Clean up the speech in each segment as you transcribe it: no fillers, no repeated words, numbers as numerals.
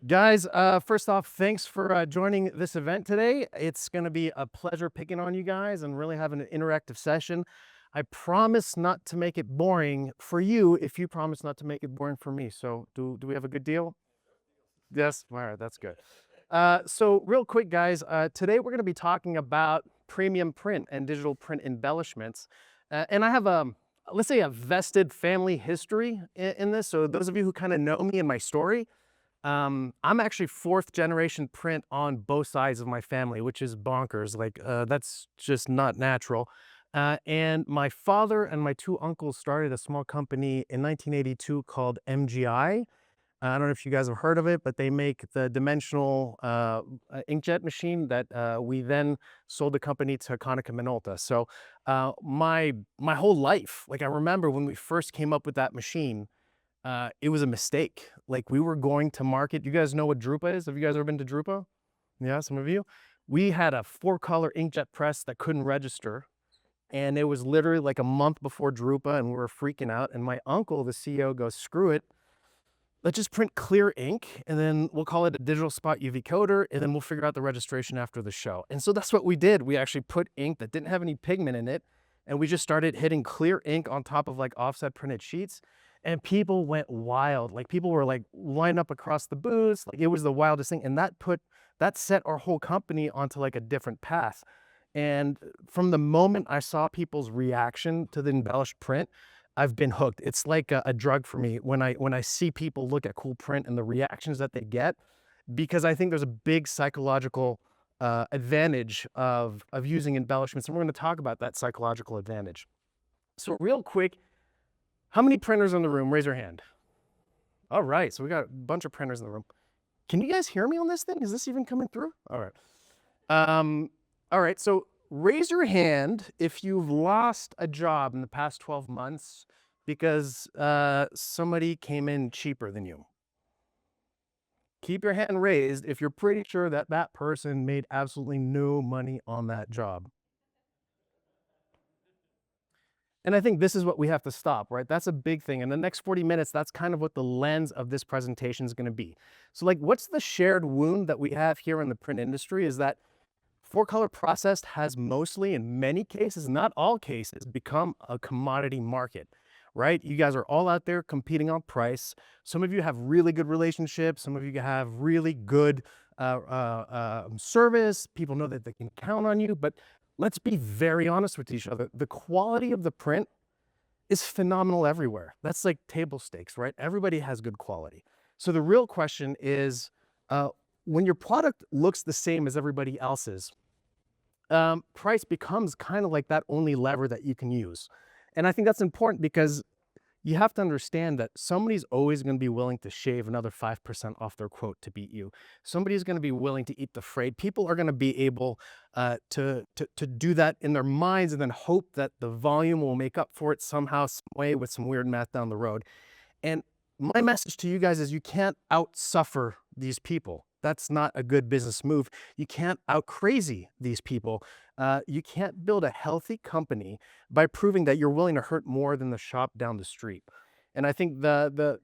Guys, first off, thanks for joining this event today. It's going to be a pleasure picking on you guys and really having an interactive session. I promise not to make it boring for you if you promise not to make it boring for me. So do we have a good deal? Yes. All right, that's good. So real quick, guys, today we're going to be talking about premium print and digital print embellishments. And I have let's say a vested family history in this. So those of you who kind of know me and my story, I'm actually fourth generation print on both sides of my family, which is bonkers. Like, that's just not natural. And my father and my two uncles started a small company in 1982 called MGI. I don't know if you guys have heard of it, but they make the dimensional inkjet machine that we then sold the company to Konica Minolta. So my whole life, like I remember when we first came up with that machine, it was a mistake. Like we were going to market. You guys know what Drupa is? Have you guys ever been to Drupa? Yeah, some of you. We had a 4-color inkjet press that couldn't register. And it was literally like a month before Drupa and we were freaking out. And my uncle, the CEO, goes, screw it. Let's just print clear ink and then we'll call it a digital spot UV coater and then we'll figure out the registration after the show. And so that's what we did. We actually put ink that didn't have any pigment in it and we just started hitting clear ink on top of like offset printed sheets and people went wild. Like people were like lined up across the booths. Like it was the wildest thing. And that set our whole company onto like a different path. And from the moment I saw people's reaction to the embellished print, I've been hooked. It's like a drug for me when I see people look at cool print and the reactions that they get, because I think there's a big psychological advantage of using embellishments, and we're going to talk about that psychological advantage. So real quick, how many printers in the room? Raise your hand. All right, so we got a bunch of printers in the room. Can you guys hear me on this thing? Is this even coming through? All right. All right, so raise your hand if you've lost a job in the past 12 months because somebody came in cheaper than you. Keep your hand raised if you're pretty sure that that person made absolutely no money on that job. And I think this is what we have to stop, right? That's a big thing. In the next 40 minutes, that's kind of what the lens of this presentation is going to be. So like, what's the shared wound that we have here in the print industry is that 4-color processed has mostly, in many cases, not all cases, become a commodity market, right? You guys are all out there competing on price. Some of you have really good relationships. Some of you have really good service. People know that they can count on you. But let's be very honest with each other. The quality of the print is phenomenal everywhere. That's like table stakes, right? Everybody has good quality. So the real question is, when your product looks the same as everybody else's, price becomes kind of like that only lever that you can use. And I think that's important because you have to understand that somebody's always going to be willing to shave another 5% off their quote to beat you. Somebody's going to be willing to eat the freight. People are going to be able to do that in their minds and then hope that the volume will make up for it somehow, some way with some weird math down the road. And my message to you guys is you can't out-suffer these people. That's not a good business move. You can't out-crazy these people. You can't build a healthy company by proving that you're willing to hurt more than the shop down the street. And I think the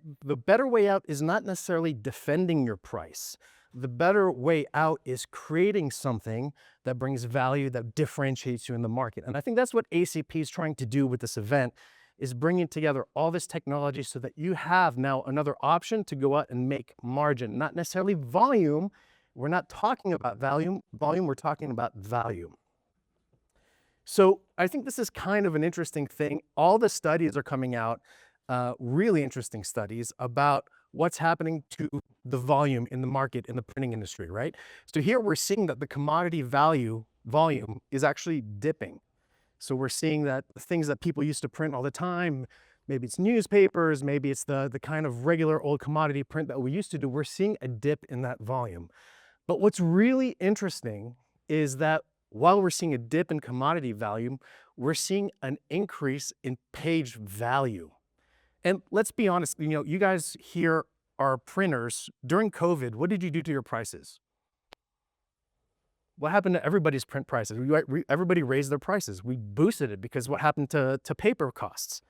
better way out is not necessarily defending your price. The better way out is creating something that brings value, that differentiates you in the market. And I think that's what ACP is trying to do with this event, is bringing together all this technology so that you have now another option to go out and make margin, not necessarily volume. We're not talking about volume, we're talking about value. So I think this is kind of an interesting thing. All the studies are coming out, really interesting studies about what's happening to the volume in the market in the printing industry, right? So here we're seeing that the commodity volume is actually dipping. So we're seeing that the things that people used to print all the time, maybe it's newspapers, maybe it's the kind of regular old commodity print that we used to do, we're seeing a dip in that volume. But what's really interesting is that while we're seeing a dip in commodity volume, we're seeing an increase in page value. And let's be honest, you guys here are printers. During COVID, what did you do to your prices? What happened to everybody's print prices? Everybody raised their prices. We boosted it because what happened to paper costs?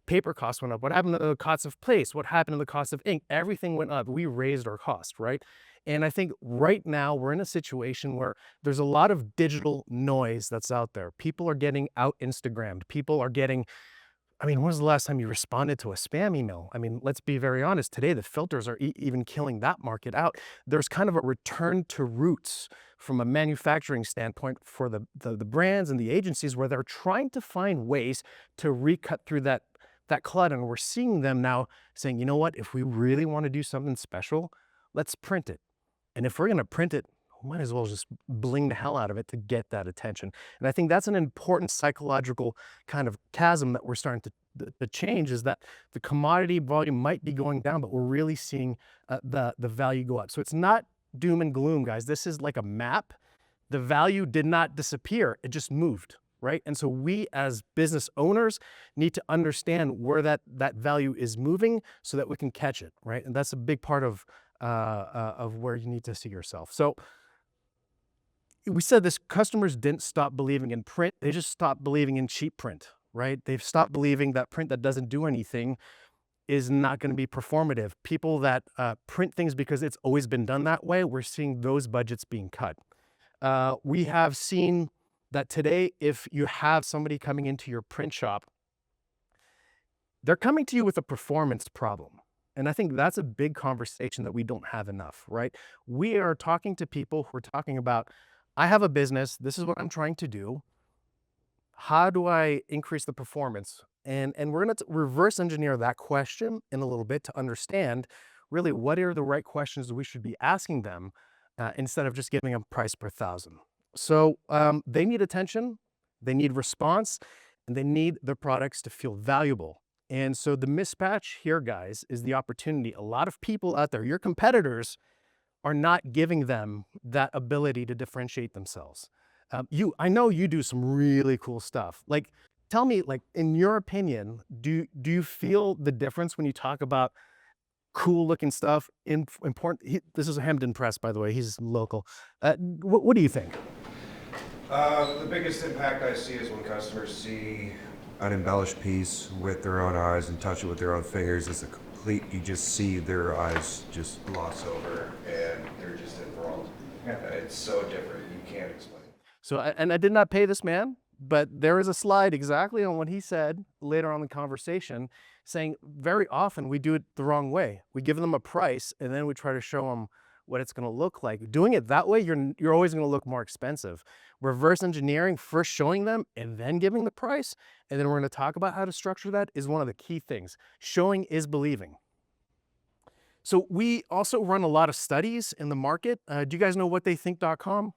paper costs went up? What happened to the cost of place? What happened to the cost of ink? Everything went up. We raised our cost, right? And I think right now we're in a situation where there's a lot of digital noise that's out there. People are getting out Instagrammed. People are getting, I mean, when was the last time you responded to a spam email? I mean, let's be very honest. Today, the filters are even killing that market out. There's kind of a return to roots from a manufacturing standpoint for the brands and the agencies, where they're trying to find ways to recut through that clutter. And we're seeing them now saying, you know what, if we really want to do something special, let's print it. And if we're going to print it, we might as well just bling the hell out of it to get that attention. And I think that's an important psychological kind of chasm that we're starting to change, is that the commodity volume might be going down, but we're really seeing the value go up. So it's not doom and gloom, guys. This is like a map. The value did not disappear. It just moved, right? And so we as business owners need to understand where that value is moving so that we can catch it, right? And that's a big part of where you need to see yourself. So we said this, customers didn't stop believing in print. They just stopped believing in cheap print, right? They've stopped believing that print that doesn't do anything is not going to be performative. People that print things because it's always been done that way, we're seeing those budgets being cut. We have seen that today, if you have somebody coming into your print shop, they're coming to you with a performance problem. And I think that's a big conversation that we don't have enough, right? We are talking to people who are talking about, I have a business, this is what I'm trying to do. How do I increase the performance? And we're going to reverse engineer that question in a little bit to understand really what are the right questions that we should be asking them instead of just giving them price per thousand. So they need attention, they need response, and they need their products to feel valuable. And so the mismatch here, guys, is the opportunity. A lot of people out there, your competitors, are not giving them that ability to differentiate themselves. I know you do some really cool stuff. Like, tell me, like, in your opinion, do you feel the difference when you talk about cool looking stuff? Important. This is a Hamden Press, by the way. He's local. What do you think? The biggest impact I see is when customers see an embellished piece with their own eyes and touch it with their own fingers. It's a complete, you just see their eyes just gloss over and they're just enthralled. Yeah. It's so different, you can't explain. So, and I did not pay this man, but there is a slide exactly on what he said later on in the conversation, saying very often we do it the wrong way. We give them a price and then we try to show them what it's going to look like. Doing it that way, you're always going to look more expensive. Reverse engineering, first showing them and then giving the price, and then we're going to talk about how to structure that, is one of the key things. Showing is believing. So we also run a lot of studies in the market. Do you guys know whattheythink.com?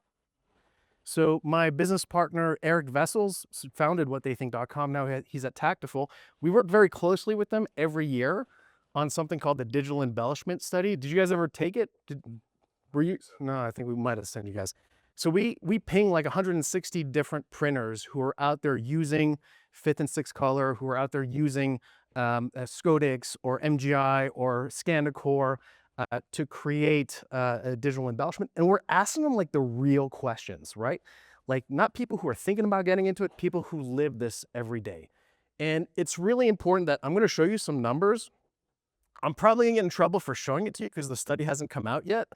So my business partner, Eric Vessels, founded whattheythink.com. Now he's at Taktiful. We work very closely with them every year on something called the Digital Embellishment Study. Did you guys ever take it? Were you? No, I think we might have sent you guys. So we ping like 160 different printers who are out there using 5th and 6th color, who are out there using Scodix or MGI or Scandicore to create a digital embellishment. And we're asking them like the real questions, right? Like not people who are thinking about getting into it, people who live this every day. And it's really important that I'm going to show you some numbers. I'm probably gonna get in trouble for showing it to you because the study hasn't come out yet.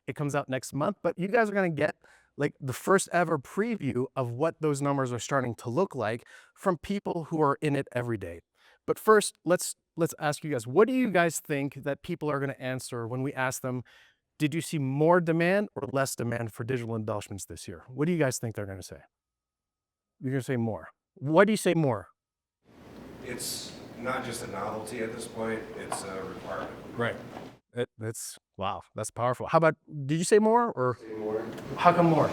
It comes out next month, but you guys are gonna get like the first ever preview of what those numbers are starting to look like from people who are in it every day. But first, let's ask you guys, what do you guys think that people are gonna answer when we ask them, did you see more demand or less demand for digital embellishments this year? What do you guys think they're gonna say? You're gonna say more. Why do you say more? It's not just a novelty at this point, it's a requirement. Right. That's, wow, that's powerful. How about, did you say more or? Say more. How come more?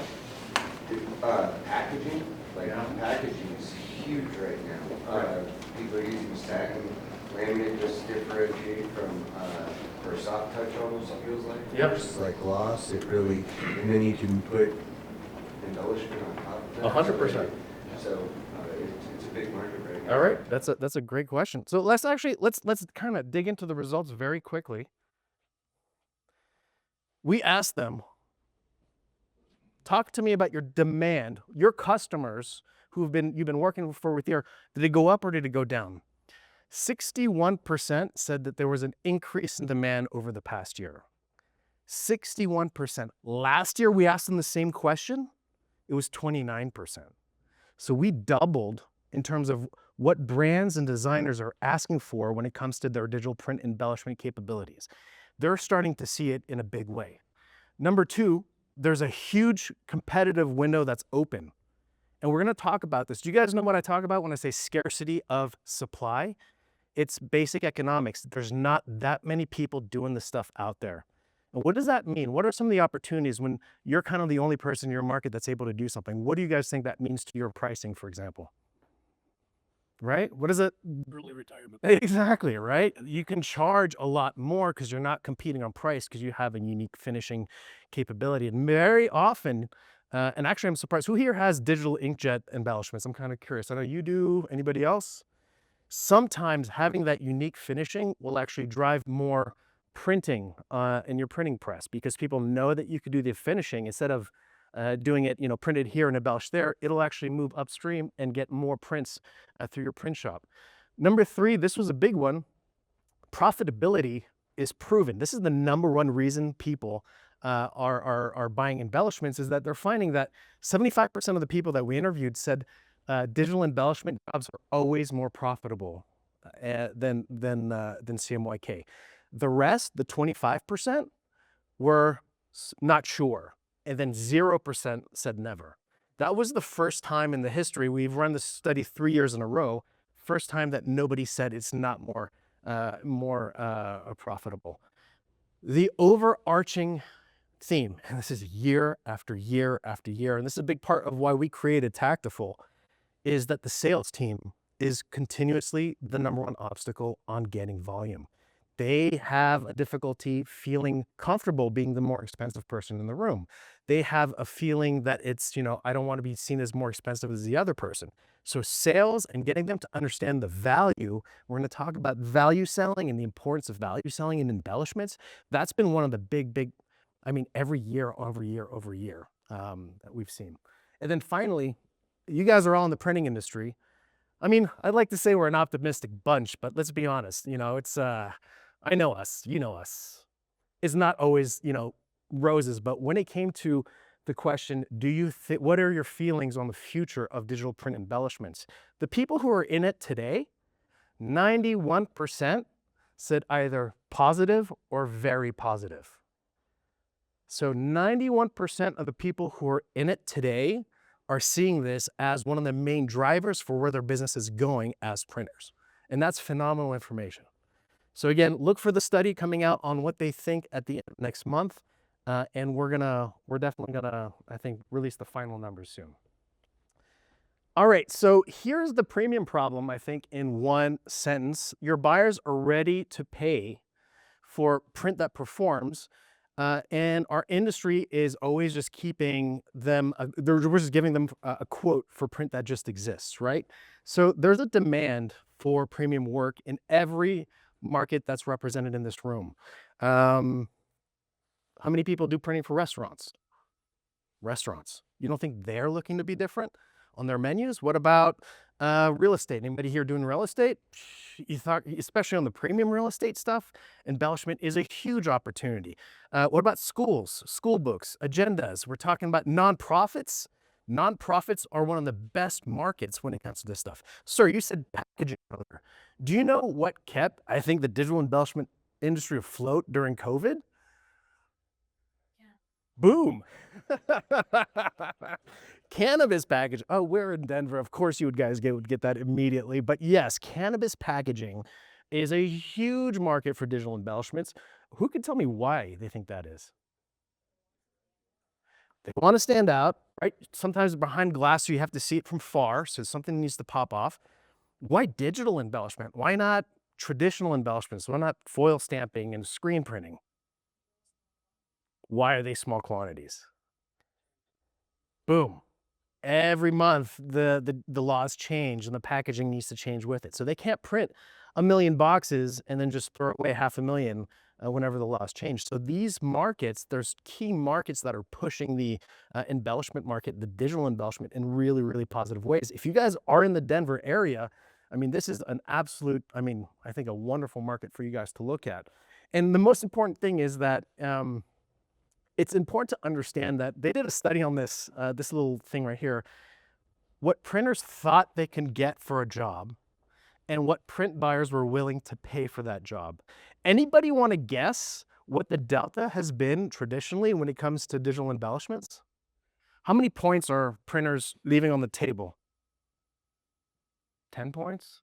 Packaging, packaging is huge right now. People are using stacking, laminate just differentiate from for soft touch almost, it feels like. Yep. Versus like gloss, it really, and then you can put embellishment on top of that. 100%. So it's a big market right now. All right, that's a great question. So let's kind of dig into the results very quickly. We asked them, talk to me about your demand, your customers you've been working for with your, did it go up or did it go down? 61% said that there was an increase in demand over the past year. 61%. Last year, we asked them the same question. It was 29%. So we doubled in terms of what brands and designers are asking for when it comes to their digital print embellishment capabilities. They're starting to see it in a big way. Number two, there's a huge competitive window that's open. And we're going to talk about this. Do you guys know what I talk about when I say scarcity of supply? It's basic economics. There's not that many people doing this stuff out there. And what does that mean? What are some of the opportunities when you're kind of the only person in your market that's able to do something? What do you guys think that means to your pricing, for example? Right? What is it? Early retirement. Exactly, right? You can charge a lot more because you're not competing on price because you have a unique finishing capability. And very often, and actually I'm surprised, who here has digital inkjet embellishments? I'm kind of curious. I know you do. Anybody else? Sometimes having that unique finishing will actually drive more printing in your printing press because people know that you could do the finishing instead of doing it, printed here and embellished there. It'll actually move upstream and get more prints through your print shop. Number three, this was a big one. Profitability is proven. This is the number one reason people are buying embellishments, is that they're finding that 75% of the people that we interviewed said digital embellishment jobs are always more profitable than CMYK. The rest, the 25%, were not sure, and then 0% said never. That was the first time in the history, we've run this study 3 years in a row, first time that nobody said it's not more profitable. The overarching theme, and this is year after year after year, and this is a big part of why we created Taktiful, is that the sales team is continuously the number one obstacle on getting volume. They have a difficulty feeling comfortable being the more expensive person in the room. They have a feeling that it's, I don't want to be seen as more expensive as the other person. So sales and getting them to understand the value, we're going to talk about value selling and the importance of value selling in embellishments. That's been one of the big, every year that we've seen. And then finally, you guys are all in the printing industry. I'd like to say we're an optimistic bunch, but let's be honest, it's, I know us, you know us. It's not always, roses, but when it came to the question, what are your feelings on the future of digital print embellishments? The people who are in it today, 91% said either positive or very positive. So 91% of the people who are in it today are seeing this as one of the main drivers for where their business is going as printers. And that's phenomenal information. So again, look for the study coming out on what they think at the end of next month. And we're definitely gonna, I think, release the final numbers soon. All right, so here's the premium problem, I think, in one sentence. Your buyers are ready to pay for print that performs. And our industry is always just keeping them, we're just giving them a quote for print that just exists, right? So there's a demand for premium work in every market that's represented in this room. How many people do printing for restaurants? Restaurants. You don't think they're looking to be different on their menus? What about real estate? Anybody here doing real estate? You thought, especially on the premium real estate stuff, embellishment is a huge opportunity. What about schools, school books, agendas? We're talking about nonprofits. Nonprofits are one of the best markets when it comes to this stuff. Sir, you said packaging earlier. Do you know what kept, I think, the digital embellishment industry afloat during COVID? Boom. Cannabis package. Oh, we're in Denver. Of course you guys would get that immediately. But yes, cannabis packaging is a huge market for digital embellishments. Who can tell me why they think that is? They want to stand out, right? Sometimes behind glass, so you have to see it from far. So something needs to pop off. Why digital embellishment? Why not traditional embellishments? Why not foil stamping and screen printing? Why are they small quantities? Boom. Every month, the laws change and the packaging needs to change with it. So they can't print 1 million boxes and then just throw away 500,000 whenever the laws change. So these markets, there's key markets that are pushing the embellishment market, the digital embellishment, in really, really positive ways. If you guys are in the Denver area, I mean, this is an absolute, I mean, I think a wonderful market for you guys to look at. And the most important thing is that it's important to understand that they did a study on this, this little thing right here, what printers thought they can get for a job and what print buyers were willing to pay for that job. Anybody want to guess what the delta has been traditionally when it comes to digital embellishments? How many points are printers leaving on the table? 10 points?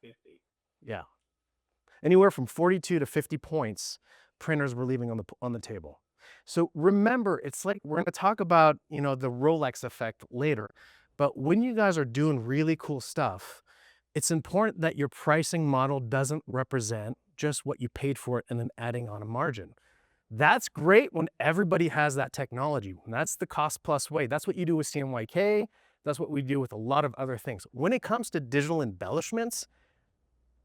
50. Yeah. Anywhere from 42 to 50 points printers were leaving on the table. So remember, it's like we're going to talk about, you know, the Rolex effect later, but when you guys are doing really cool stuff, it's important that your pricing model doesn't represent just what you paid for it and then adding on a margin. That's great when everybody has that technology. That's the cost plus way. That's what you do with CMYK. That's what we do with a lot of other things. When it comes to digital embellishments,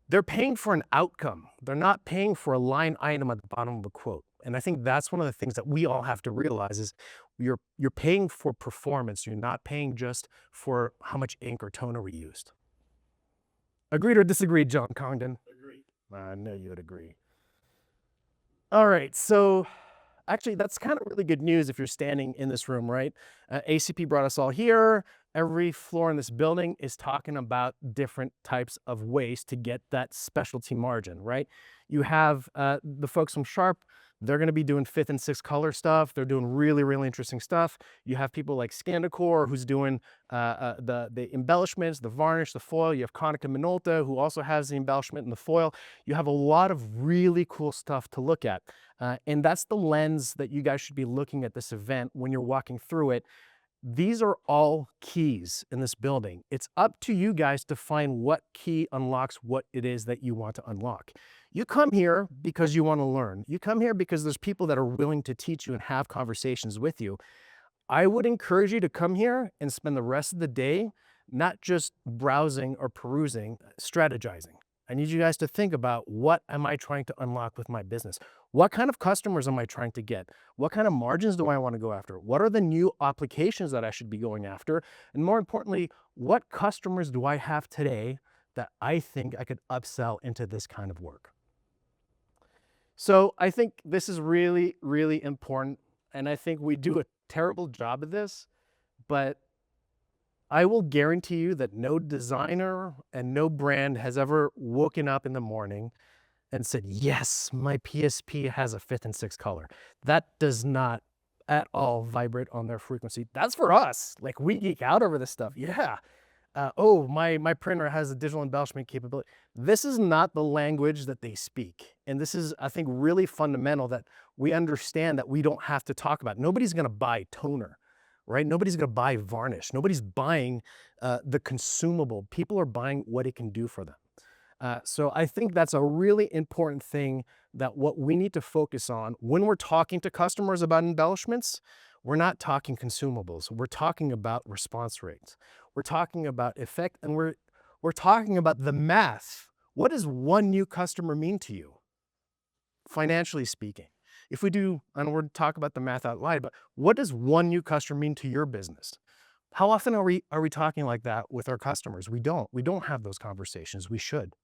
they're paying for an outcome. They're not paying for a line item at the bottom of a quote. And I think that's one of the things that we all have to realize is you're paying for performance. You're not paying just for how much ink or toner we used. Agreed or disagreed, John Congdon? Agreed. I know you would agree. All right, so actually that's kind of really good news if you're standing in this room, right? ACP brought us all here. Every floor in this building is talking about different types of ways to get that specialty margin, right? You have the folks from Sharp, they're going to be doing 5th and 6th color stuff. They're doing really, really interesting stuff. You have people like Scandicor who's doing the embellishments, the varnish, the foil. You have Konica Minolta who also has the embellishment and the foil. You have a lot of really cool stuff to look at. And that's the lens that you guys should be looking at this event when you're walking through it. These are all keys in this building. It's up to you guys to find what key unlocks what it is that you want to unlock. You come here because you want to learn. You come here because there's people that are willing to teach you and have conversations with you. I would encourage you to come here and spend the rest of the day not just browsing or perusing, strategizing. I need you guys to think about, what am I trying to unlock with my business? What kind of customers am I trying to get? What kind of margins do I want to go after? What are the new applications that I should be going after? And more importantly, what customers do I have today that I think I could upsell into this kind of work? So I think this is really, really important. And I think we do a terrible job of this, but I will guarantee you that no designer and no brand has ever woken up in the morning and said, yes, my PSP has a 5th and 6th color. That does not at all vibrate on their frequency. That's for us. Like, we geek out over this stuff. Yeah. Oh, my printer has a digital embellishment capability. This is not the language that they speak. And this is, I think, really fundamental that we understand that we don't have to talk about. Nobody's going to buy toner, right? Nobody's going to buy varnish. Nobody's buying the consumable. People are buying what it can do for them. So I think that's a really important thing, that what we need to focus on when we're talking to customers about embellishments. We're not talking consumables. We're talking about response rates. We're talking about effect, and we're talking about the math. What does one new customer mean to you, financially speaking? If we do, and we're talking about the math out loud, but what does one new customer mean to your business? How often are we talking like that with our customers? We don't have those conversations. We should.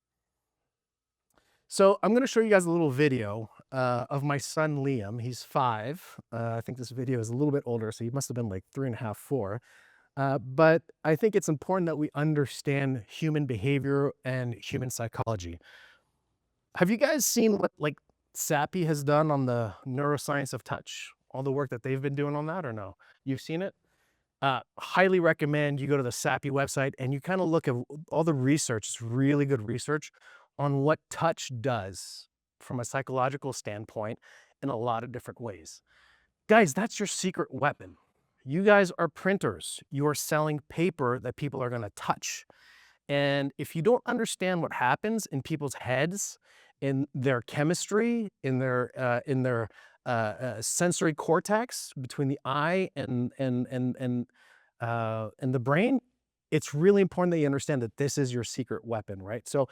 So I'm going to show you guys a little video of my son, Liam. He's 5. I think this video is a little bit older, so he must have been like 3.5, 4. But I think it's important that we understand human behavior and human psychology. Have you guys seen what like SAPI has done on the Neuroscience of Touch? All the work that they've been doing on that, or no? You've seen it? Highly recommend you go to the SAPI website and you kind of look at all the research. It's really good research on what touch does from a psychological standpoint in a lot of different ways. Guys, that's your secret weapon. You guys are printers. You are selling paper that people are going to touch. And if you don't understand what happens in people's heads, in their chemistry, in their sensory cortex between the eye and the brain, it's really important that you understand that this is your secret weapon, right? So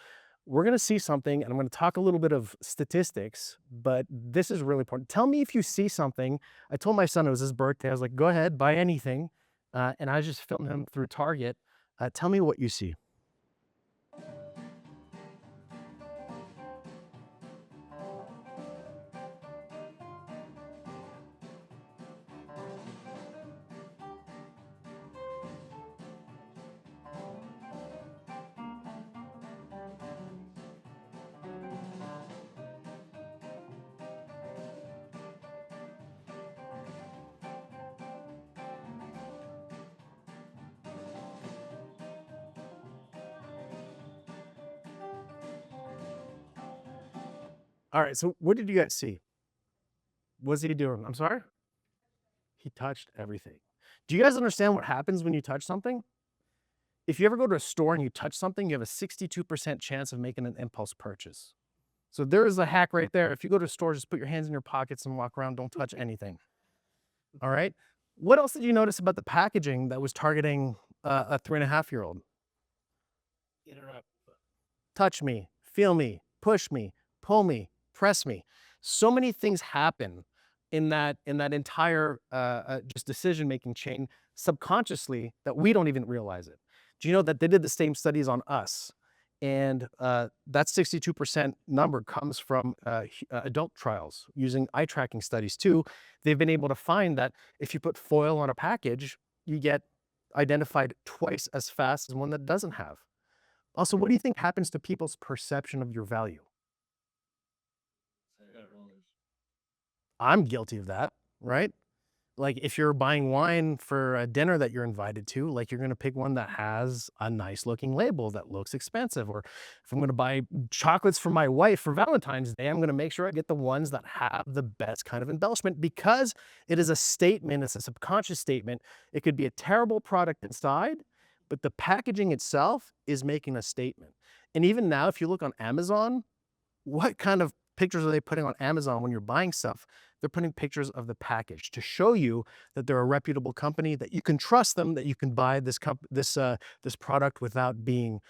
we're going to see something, and I'm going to talk a little bit of statistics, but this is really important. Tell me if you see something. I told my son it was his birthday. I was like, go ahead, buy anything. And I just filmed him through Target. Tell me what you see. All right, so what did you guys see? What's he doing? I'm sorry? He touched everything. Do you guys understand what happens when you touch something? If you ever go to a store and you touch something, you have a 62% chance of making an impulse purchase. So there is a hack right there. If you go to a store, just put your hands in your pockets and walk around. Don't touch anything. All right. What else did you notice about the packaging that was targeting a 3.5-year-old? Touch me, feel me, push me, pull me, press me. So many things happen in that entire just decision-making chain subconsciously that we don't even realize it. Do you know that they did the same studies on us? And that 62% number comes from adult trials using eye tracking studies too. They've been able to find that if you put foil on a package, you get identified twice as fast as one that doesn't have. Also, what do you think happens to people's perception of your value? I'm guilty of that, right? Like if you're buying wine for a dinner that you're invited to, like you're going to pick one that has a nice looking label that looks expensive. Or if I'm going to buy chocolates for my wife for Valentine's Day, I'm going to make sure I get the ones that have the best kind of embellishment because it is a statement. It's a subconscious statement. It could be a terrible product inside, but the packaging itself is making a statement. And even now, if you look on Amazon, what kind of pictures are they putting on Amazon when you're buying stuff? They're putting pictures of the package to show you that they're a reputable company, that you can trust them, that you can buy this product without being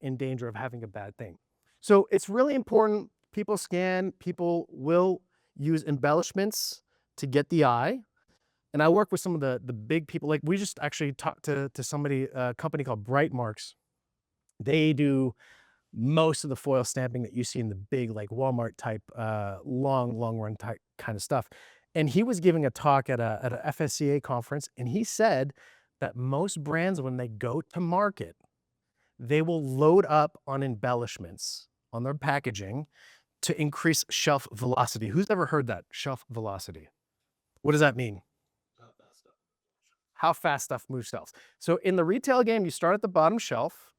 in danger of having a bad thing. So it's really important. People scan. People will use embellishments to get the eye. And I work with some of the big people. Like we just actually talked to somebody, a company called Bright Marks. They do most of the foil stamping that you see in the big like Walmart type long run type kind of stuff. And he was giving a talk at a FSCA conference, and he said that most brands, when they go to market, they will load up on embellishments on their packaging to increase shelf velocity. Who's ever heard that? Shelf velocity. What does that mean? How fast stuff moves shelves. So in the retail game, you start at the bottom shelf,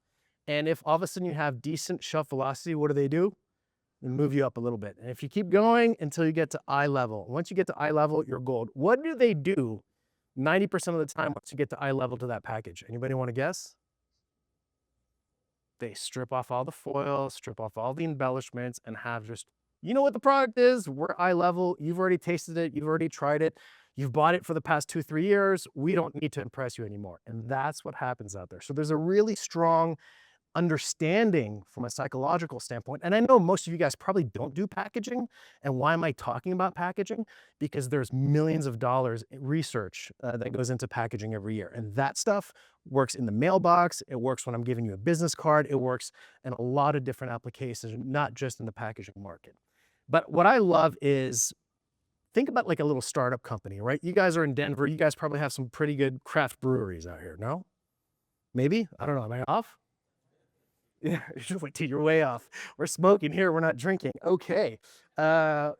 and if all of a sudden you have decent shelf velocity, what do? They move you up a little bit. And if you keep going until you get to eye level, once you get to eye level, you're gold. What do they do 90% of the time once you get to eye level to that package? Anybody want to guess? They strip off all the foil, strip off all the embellishments, and have just, you know what the product is? We're eye level. You've already tasted it. You've already tried it. You've bought it for the past 2-3 years. We don't need to impress you anymore. And that's what happens out there. So there's a really strong understanding from a psychological standpoint. And I know most of you guys probably don't do packaging. And why am I talking about packaging? Because there's millions of dollars in research that goes into packaging every year. And that stuff works in the mailbox. It works when I'm giving you a business card. It works in a lot of different applications, not just in the packaging market. But what I love is, think about like a little startup company, right? You guys are in Denver. You guys probably have some pretty good craft breweries out here, no? Maybe? I don't know. Am I off? Yeah, you're way off. We're smoking here. We're not drinking. Okay. Or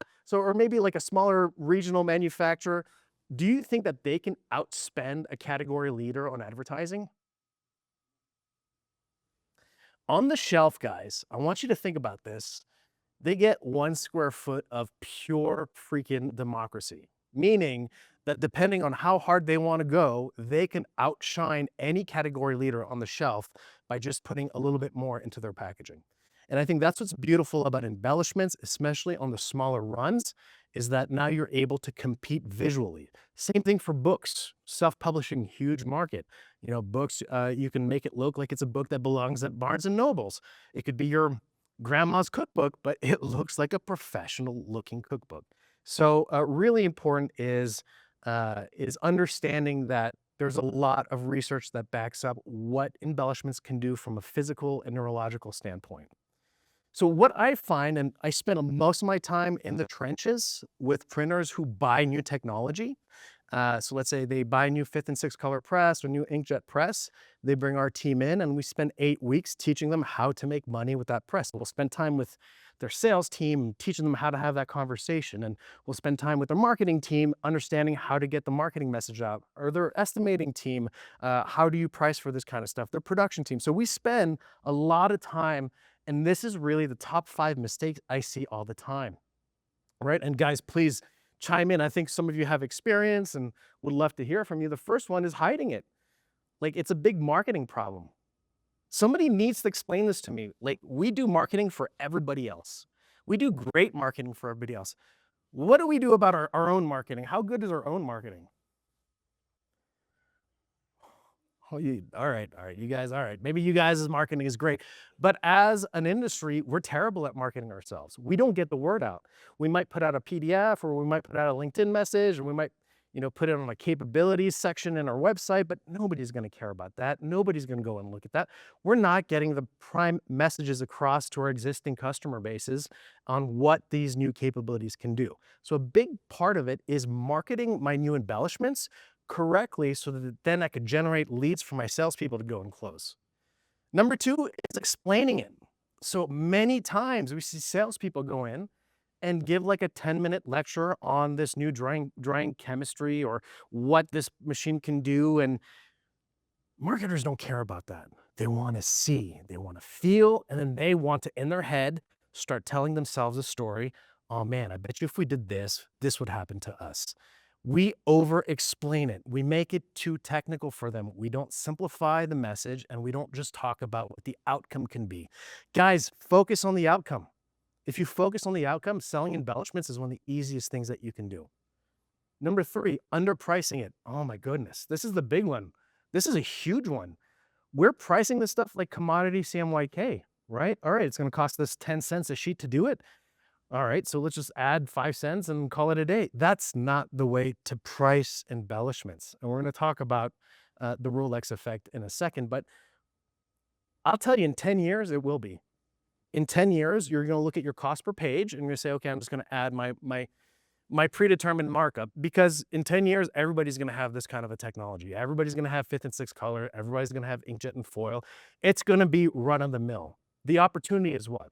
maybe like a smaller regional manufacturer. Do you think that they can outspend a category leader on advertising? On the shelf, guys, I want you to think about this. They get 1 square foot of pure freaking democracy, meaning that depending on how hard they want to go, they can outshine any category leader on the shelf by just putting a little bit more into their packaging. And I think that's what's beautiful about embellishments, especially on the smaller runs, is that now you're able to compete visually. Same thing for books, self-publishing, huge market. You know, books, you can make it look like it's a book that belongs at Barnes and Nobles. It could be your grandma's cookbook, but it looks like a professional looking cookbook. So really important is understanding that there's a lot of research that backs up what embellishments can do from a physical and neurological standpoint. So what I find, and I spend most of my time in the trenches with printers who buy new technology. So let's say they buy a new 5th and 6th color press or new inkjet press. They bring our team in and we spend 8 weeks teaching them how to make money with that press. We'll spend time with their sales team, teaching them how to have that conversation. And we'll spend time with their marketing team, understanding how to get the marketing message out, or their estimating team, how do you price for this kind of stuff, their production team. So we spend a lot of time And this is really the top 5 mistakes I see all the time, right? And guys, please chime in. I think some of you have experience and would love to hear from you. The first one is hiding it. Like, it's a big marketing problem. Somebody needs to explain this to me. Like, we do marketing for everybody else. We do great marketing for everybody else. What do we do about our own marketing? How good is our own marketing? Oh, all right, you guys, all right. Maybe you guys' marketing is great, but as an industry, we're terrible at marketing ourselves. We don't get the word out. We might put out a PDF, or we might put out a LinkedIn message, or we might, put it on a capabilities section in our website, but nobody's going to care about that. Nobody's going to go and look at that. We're not getting the prime messages across to our existing customer bases on what these new capabilities can do. So a big part of it is marketing my new embellishments correctly so that then I could generate leads for my salespeople to go and close. Number 2 is explaining it. So many times we see salespeople go in and give like a 10-minute lecture on this new drying chemistry or what this machine can do. And marketers don't care about that. They want to see, they want to feel, and then they want to, in their head, start telling themselves a story. Oh man, I bet you if we did this, this would happen to us. We over-explain it. We make it too technical for them. We don't simplify the message, and we don't just talk about what the outcome can be. Guys, focus on the outcome. If you focus on the outcome, selling embellishments is one of the easiest things that you can do. Number 3, underpricing it. Oh my goodness, this is the big one. This is a huge one. We're pricing this stuff like commodity CMYK, right? All right, it's going to cost us 10 cents a sheet to do it. All right, so let's just add 5 cents and call it a day. That's not the way to price embellishments. And we're going to talk about the Rolex effect in a second, but I'll tell you, in 10 years, it will be. In 10 years, you're going to look at your cost per page and you're going to say, okay, I'm just going to add my predetermined markup, because in 10 years, everybody's going to have this kind of a technology. Everybody's going to have 5th and 6th color. Everybody's going to have inkjet and foil. It's going to be run of the mill. The opportunity is what?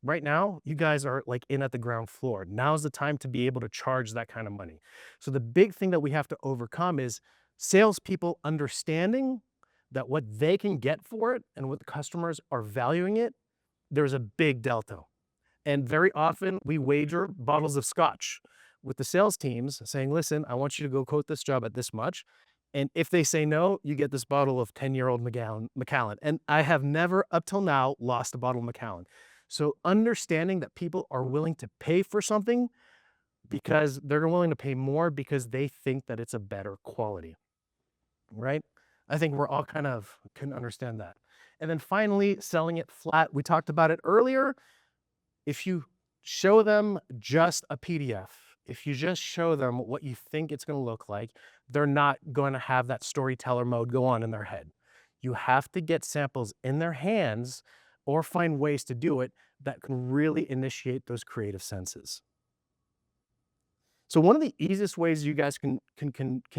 Right now, you guys are like in at the ground floor. Now's the time to be able to charge that kind of money. So the big thing that we have to overcome is salespeople understanding that what they can get for it and what the customers are valuing it, there's a big delta. And very often we wager bottles of scotch with the sales teams saying, listen, I want you to go quote this job at this much. And if they say no, you get this bottle of 10-year-old Macallan. And I have never up till now lost a bottle of Macallan. So understanding that people are willing to pay for something because they're willing to pay more because they think that it's a better quality, right? I think we're all kind of can understand that. And then finally, selling it flat. We talked about it earlier. If you show them just a PDF, if you just show them what you think it's going to look like, they're not going to have that storyteller mode go on in their head. You have to get samples in their hands or find ways to do it that can really initiate those creative senses. So one of the easiest ways you guys can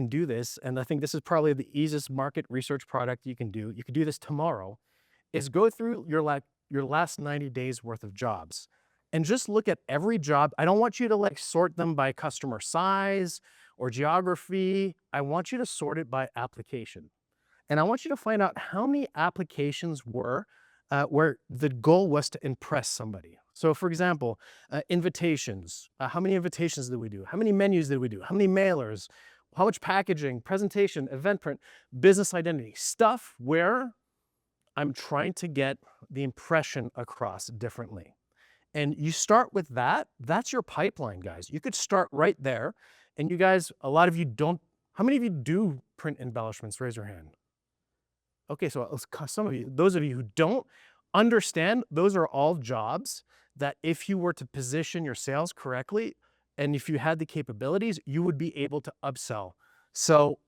do this, and I think this is probably the easiest market research product you can do this tomorrow, is go through your last 90 days worth of jobs and just look at every job. I don't want you to like sort them by customer size or geography. I want you to sort it by application. And I want you to find out how many applications were where the goal was to impress somebody. So for example, invitations. How many invitations did we do? How many menus did we do? How many mailers? How much packaging, presentation, event print, business identity? Stuff where I'm trying to get the impression across differently. And you start with that. That's your pipeline, guys. You could start right there. And you guys, a lot of you don't. How many of you do print embellishments? Raise your hand. Okay, so some of you, those of you who don't understand, those are all jobs that if you were to position your sales correctly, and if you had the capabilities, you would be able to upsell. So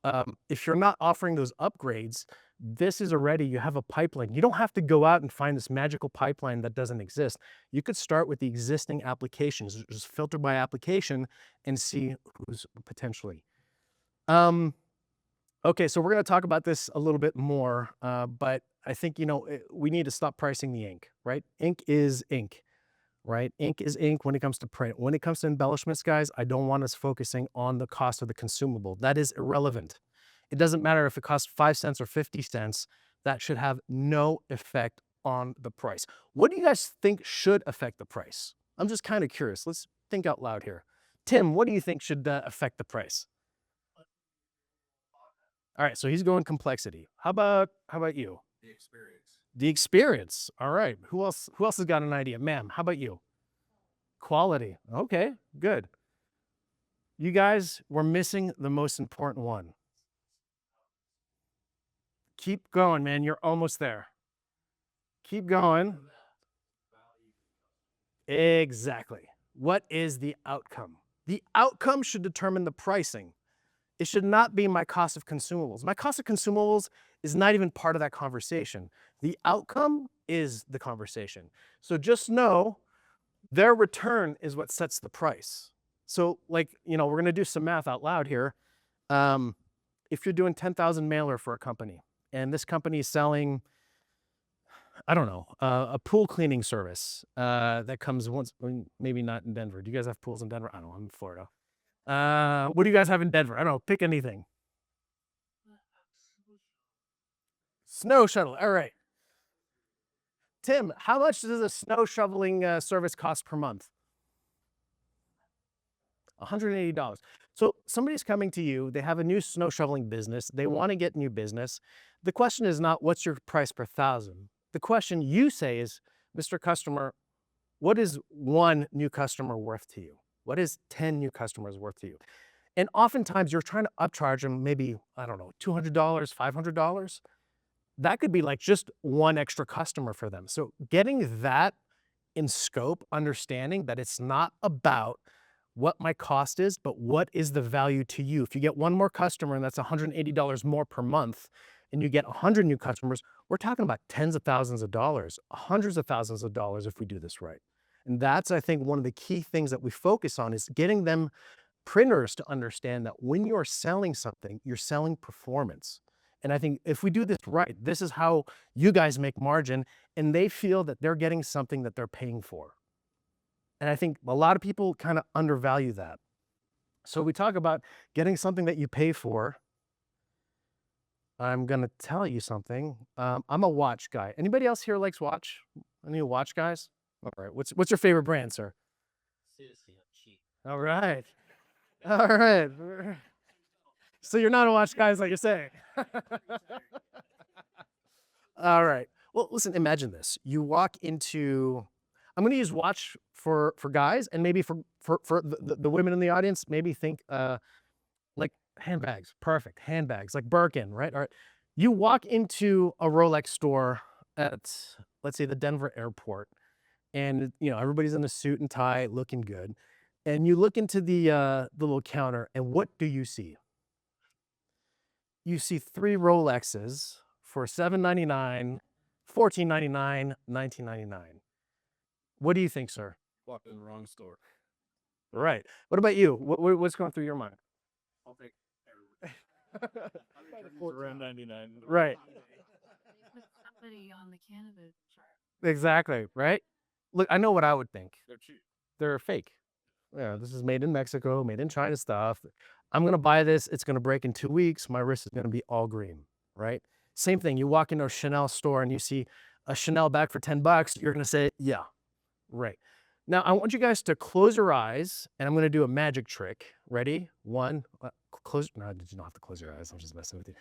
if you're not offering those upgrades, this is already, you have a pipeline. You don't have to go out and find this magical pipeline that doesn't exist. You could start with the existing applications, just filter by application and see who's potentially. Okay, so we're going to talk about this a little bit more, but I think, we need to stop pricing the ink, right? Ink is ink, right? Ink is ink when it comes to print. When it comes to embellishments, guys, I don't want us focusing on the cost of the consumable. That is irrelevant. It doesn't matter if it costs 5 cents or 50 cents. That should have no effect on the price. What do you guys think should affect the price? I'm just kind of curious. Let's think out loud here. Tim, what do you think should affect the price? All right, so he's going complexity. How about you? The experience. The experience. All right. Who else has got an idea? Ma'am, how about you? Quality. Okay, good. You guys were missing the most important one. Keep going, man. You're almost there. Keep going. Exactly. What is the outcome? The outcome should determine the pricing. It should not be my cost of consumables. My cost of consumables is not even part of that conversation. The outcome is the conversation. So just know their return is what sets the price. So like, we're going to do some math out loud here. If you're doing 10,000 mailer for a company and this company is selling, I don't know, a pool cleaning service that comes once, maybe not in Denver. Do you guys have pools in Denver? I don't know, I'm in Florida. What do you guys have in Denver? I don't know, pick anything. Snow shuttle, all right. Tim, how much does a snow shoveling service cost per month? $180. So somebody's coming to you, they have a new snow shoveling business, they want to get new business. The question is not what's your price per thousand. The question you say is, Mr. Customer, what is one new customer worth to you? What is 10 new customers worth to you? And oftentimes you're trying to upcharge them maybe, I don't know, $200, $500. That could be like just one extra customer for them. So getting that in scope, understanding that it's not about what my cost is, but what is the value to you. If you get one more customer and that's $180 more per month, and you get 100 new customers, we're talking about tens of thousands of dollars, hundreds of thousands of dollars if we do this right. And that's, I think, one of the key things that we focus on is getting them printers to understand that when you're selling something, you're selling performance. And I think if we do this right, this is how you guys make margin, and they feel that they're getting something that they're paying for. And I think a lot of people kind of undervalue that. So we talk about getting something that you pay for. I'm going to tell you something. I'm a watch guy. Anybody else here likes watch? Any watch guys? All right. What's your favorite brand, sir? All right. All right. So you're not a watch guy, is like you're saying. All right. Well, listen, imagine this. You walk into, I'm going to use watch for guys, and maybe for the women in the audience, maybe think like handbags. Perfect. Handbags, like Birkin, right? All right. You walk into a Rolex store at, let's say, the Denver airport, and everybody's in a suit and tie, looking good. And you look into the little counter, and what do you see? You see 3 Rolexes for $799, $1499, $1999. What do you think, sir? Walked in the wrong store. Right. What about you? What's going through your mind? I'll take around 99. Right. Put somebody on the cannabis chart. Exactly. Right. Look, I know what I would think. They're cheap. They're fake. Yeah, this is made in Mexico, made in China stuff. I'm going to buy this. It's going to break in 2 weeks. My wrist is going to be all green. Right. Same thing. You walk into a Chanel store and you see a Chanel bag for $10. You're going to say, yeah, right. Now, I want you guys to close your eyes, and I'm going to do a magic trick. Ready? One, close. No, you don't have to close your eyes. I'm just messing with you.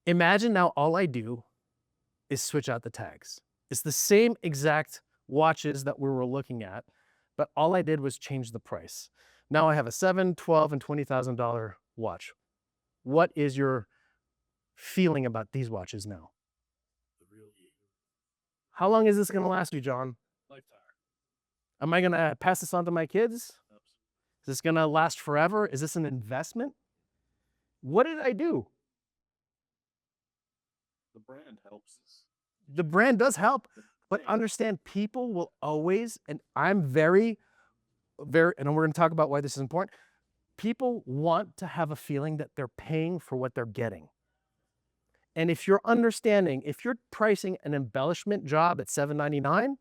Imagine now all I do is switch out the tags. It's the same exact watches that we were looking at, but all I did was change the price. Now I have a $7,000, $12,000, and $20,000 watch. What is your feeling about these watches now? The real you. How long is this going to last you, John? Lifetime. Am I going to pass this on to my kids? Is this going to last forever? Is this an investment? What did I do? The brand helps us. The brand does help, but understand people will always, and I'm very, and we're going to talk about why this is important. People want to have a feeling that they're paying for what they're getting. And if you're understanding, if you're pricing an embellishment job at $799,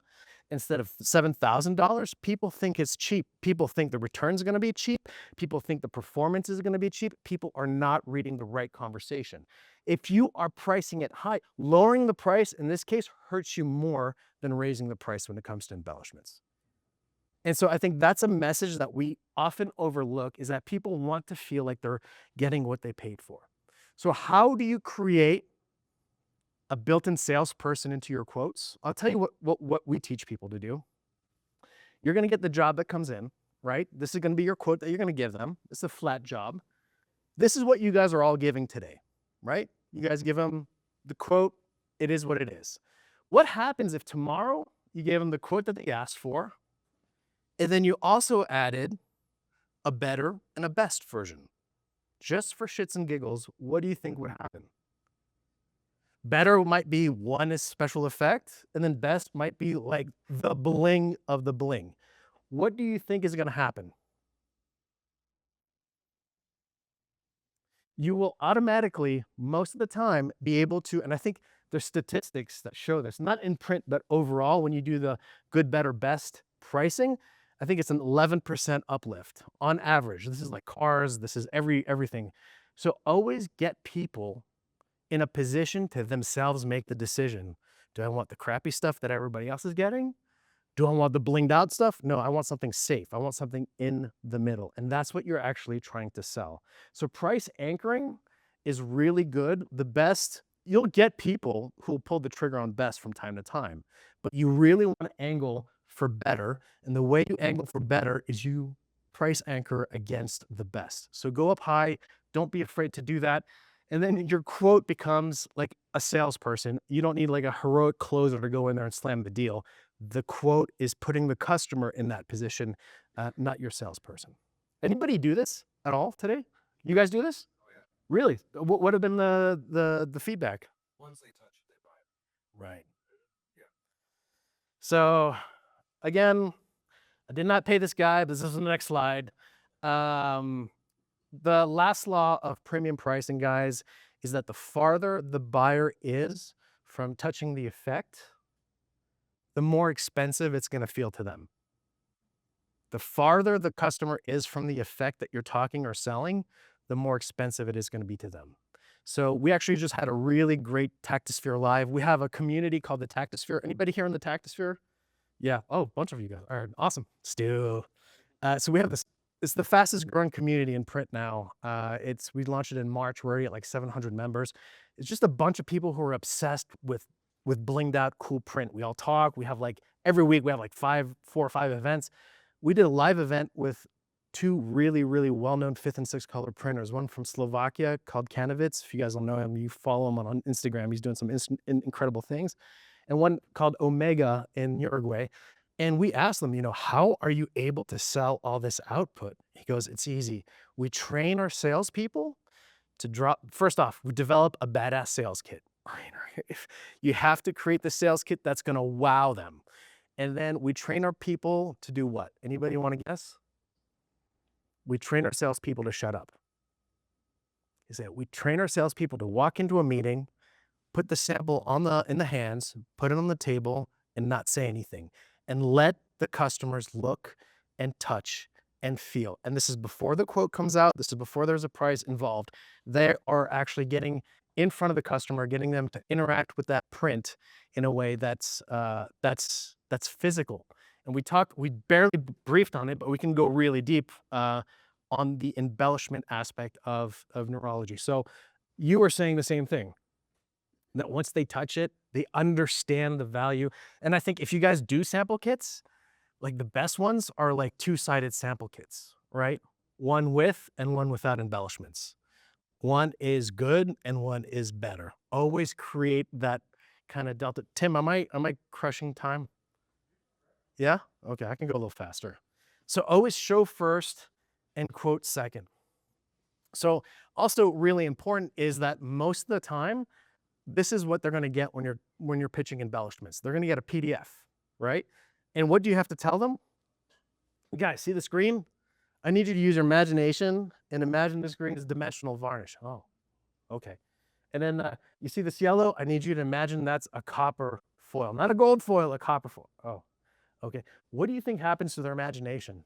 instead of $7,000, people think it's cheap. People think the returns are going to be cheap. People think the performance is going to be cheap. People are not reading the right conversation. If you are pricing it high, lowering the price in this case hurts you more than raising the price when it comes to embellishments. And so I think that's a message that we often overlook, is that people want to feel like they're getting what they paid for. So how do you create a built-in salesperson into your quotes? I'll tell you what we teach people to do. You're going to get the job that comes in, right? This is going to be your quote that you're going to give them. It's a flat job. This is what you guys are all giving today, right? You guys give them the quote. It is what it is. What happens if tomorrow you gave them the quote that they asked for, and then you also added a better and a best version? Just for shits and giggles, what do you think would happen? Better might be one is special effect, and then best might be like the bling of the bling. What do you think is going to happen? You will automatically, most of the time, be able to, and I think there's statistics that show this, not in print, but overall, when you do the good, better, best pricing, I think it's an 11% uplift on average. This is like cars, this is everything. So always get people in a position to themselves make the decision. Do I want the crappy stuff that everybody else is getting? Do I want the blinged out stuff? No, I want something safe. I want something in the middle. And that's what you're actually trying to sell. So price anchoring is really good. The best, you'll get people who will pull the trigger on best from time to time, but you really want to angle for better. And the way you angle for better is you price anchor against the best. So go up high. Don't be afraid to do that. And then your quote becomes like a salesperson. You don't need like a heroic closer to go in there and slam the deal. The quote is putting the customer in that position, not your salesperson. Anybody do this at all today? You guys do this? Oh, yeah. Really? What would have been the feedback? Once they touch it, they buy it. Right. Yeah. So again, I did not pay this guy, but this is the next slide. The last law of premium pricing, guys, is that the farther the buyer is from touching the effect, the more expensive it's going to feel to them. The farther the customer is from the effect that you're talking or selling, the more expensive it is going to be to them. So we actually just had a really great Taktisphere live. We have a community called the Taktisphere. Anybody here in the Taktisphere? Yeah. Oh, a bunch of you guys. All right. Awesome. Stu. So we have this. It's the fastest growing community in print now. We launched it in March. We're already at like 700 members. It's just a bunch of people who are obsessed with blinged out cool print. We all talk. We have like every week we have like 4 or 5 events. We did a live event with 2 really, really well-known 5th and 6th color printers. One from Slovakia called Keynote. If you guys don't know him, you follow him on Instagram. He's doing some incredible things. And one called Omega in Uruguay. And we asked them, how are you able to sell all this output? He goes, it's easy. We train our salespeople to first off, we develop a badass sales kit. If you have to create the sales kit that's going to wow them. And then we train our people to do what? Anybody want to guess? We train our salespeople to shut up. He said, we train our salespeople to walk into a meeting, put the sample in the hands, put it on the table, and not say anything. And let the customers look and touch and feel. And this is before the quote comes out. This is before there's a price involved. They are actually getting in front of the customer, getting them to interact with that print in a way that's physical. And we barely briefed on it, but we can go really deep on the embellishment aspect of neurology. So you were saying the same thing, that once they touch it, they understand the value. And I think if you guys do sample kits, like the best ones are like 2-sided sample kits, right? One with and one without embellishments. One is good and one is better. Always create that kind of delta. Tim, am I crushing time? Yeah? Okay, I can go a little faster. So always show first and quote second. So also really important is that most of the time, this is what they're going to get when you're pitching embellishments. They're going to get a PDF, right? And what do you have to tell them? Guys, see the screen? I need you to use your imagination and imagine this green is dimensional varnish. Oh, okay. And then you see this yellow? I need you to imagine that's a copper foil, not a gold foil, a copper foil. Oh, Okay. What do you think happens to their imagination?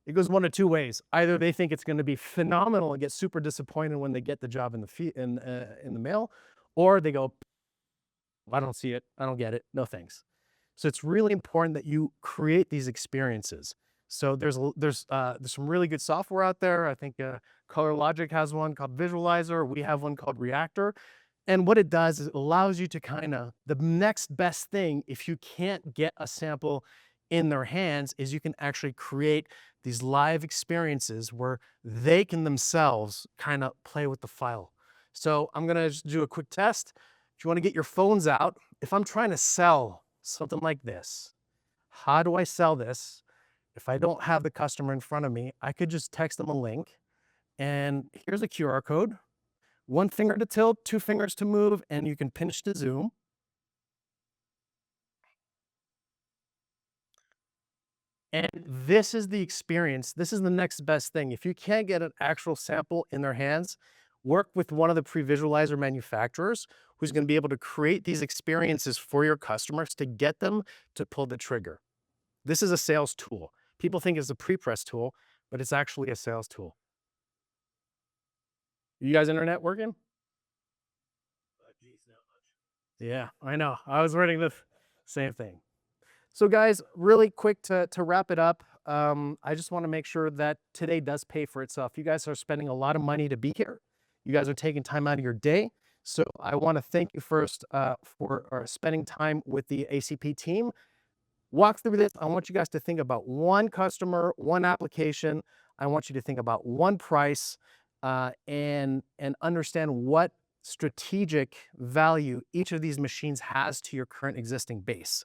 It goes one of two ways. Either they think it's going to be phenomenal and get super disappointed when they get the job in the mail, or they go, I don't see it. I don't get it. No thanks. So it's really important that you create these experiences. So there's some really good software out there. I think Color Logic has one called Visualizer. We have one called Reactor. And what it does is it allows you to the next best thing, if you can't get a sample in their hands, is you can actually create these live experiences where they can themselves kind of play with the file. So I'm going to just do a quick test. If you want to get your phones out, if I'm trying to sell something like this, how do I sell this? If I don't have the customer in front of me, I could just text them a link, and here's a QR code. One finger to tilt, two fingers to move, and you can pinch to zoom. And this is the experience. This is the next best thing. If you can't get an actual sample in their hands, work with one of the pre-visualizer manufacturers who's going to be able to create these experiences for your customers to get them to pull the trigger. This is a sales tool. People think it's a pre-press tool, but it's actually a sales tool. You guys internet working? Yeah, I know. I was writing the same thing. So guys, really quick to wrap it up, I just want to make sure that today does pay for itself. You guys are spending a lot of money to be here. You guys are taking time out of your day. So I want to thank you first for spending time with the ACP team. Walk through this. I want you guys to think about one customer, one application. I want you to think about one price and understand what strategic value each of these machines has to your current existing base.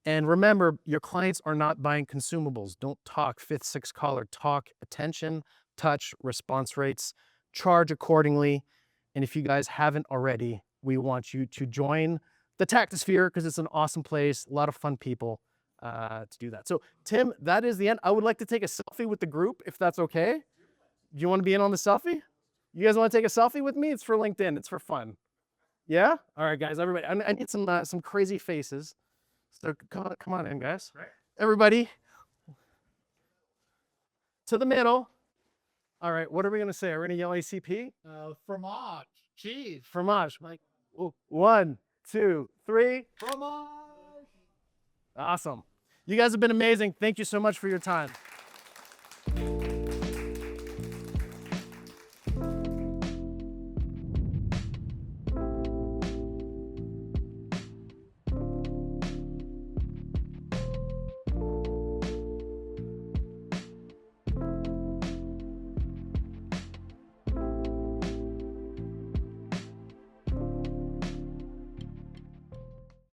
And remember, your clients are not buying consumables. Don't talk fifth, sixth color. Talk attention, touch, response rates, charge accordingly. And if you guys haven't already, we want you to join the Taktisphere because it's an awesome place, a lot of fun people to do that. So Tim, that is the end. I would like to take a selfie with the group, if that's okay. Do you want to be in on the selfie? You guys want to take a selfie with me? It's for LinkedIn. It's for fun. Yeah? All right, guys, everybody. I need some crazy faces. So come on in, guys. Right. Everybody to the middle. All right, what are we going to say? Are we going to yell ACP? Fromage. Cheese. Fromage. Like, 1, 2, 3. Fromage. Awesome. You guys have been amazing. Thank you so much for your time.